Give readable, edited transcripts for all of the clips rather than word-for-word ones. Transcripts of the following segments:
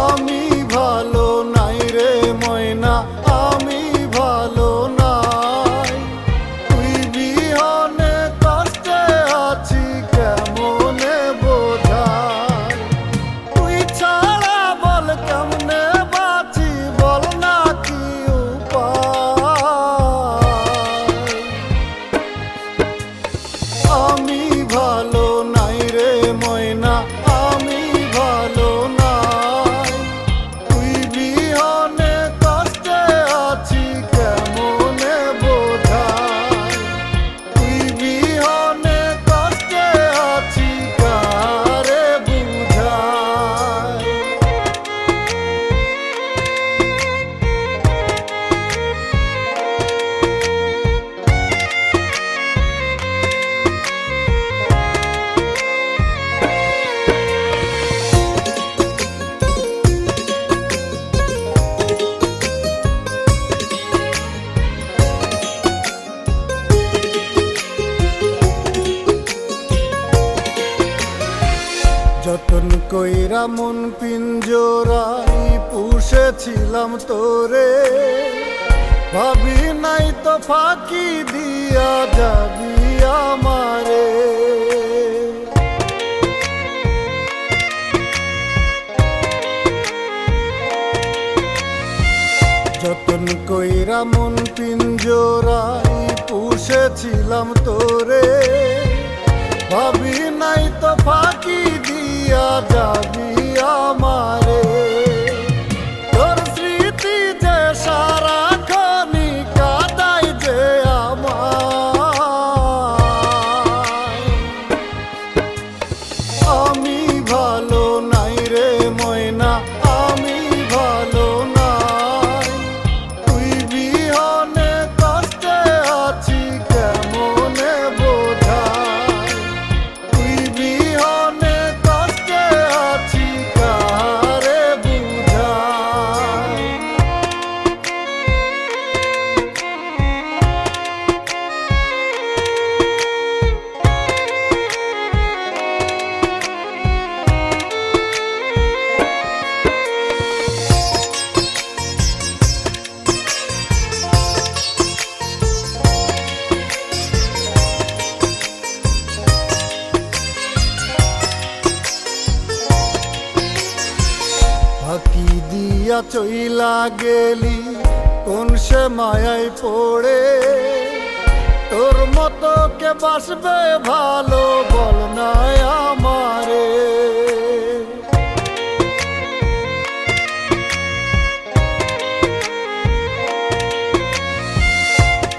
আমি ভালো নাই রে ময়না, আমি ভালো নাই। তুই বিহনে কষ্টে আছি কেমনে বোঝাই। তুই ছাড়া বল কেমনে বাঁচি, বল না কি উপায়। আমি ভালো নাই রে ময়না, আমি ভালো নাই। তুই বিহনে কষ্টে আছি কেমনে বোঝাই। তুই বিহনে কষ্টে আছি কারে বুঝাই। যতন কইরা মন পিঞ্জরাই পুষেছিলাম তোরে, ভাবি নাই তো ফাঁকি দিয়া যাবি আমারে। যতন কইরা মন পিঞ্জরাই পুষেছিলাম তোরে, ভাবি নাই তো ফাঁকি দিয়া যাবি আমারে। তোর স্মৃতি যে সারাক্ষণই কাঁদাই যে আমায়। আমি ভালো নাই রে ময়না, আমি ভালো নাই। তুই বিহনে কষ্টে আছি কেমনে বোঝাই। তুই বিহনে কষ্টে আছি কারে বুঝাই। ফাঁকি দিয়া চইলা গেলি কোন সে মায়ায় পড়ে। তোর মতো কে বাসবে ভালো বল না আমারে।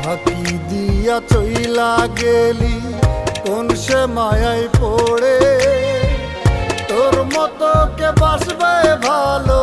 ফাঁকি দিয়া চইলা গেলি কোন সে মায়ায় পড়ে। তোর মতো কে বাসবে ভালো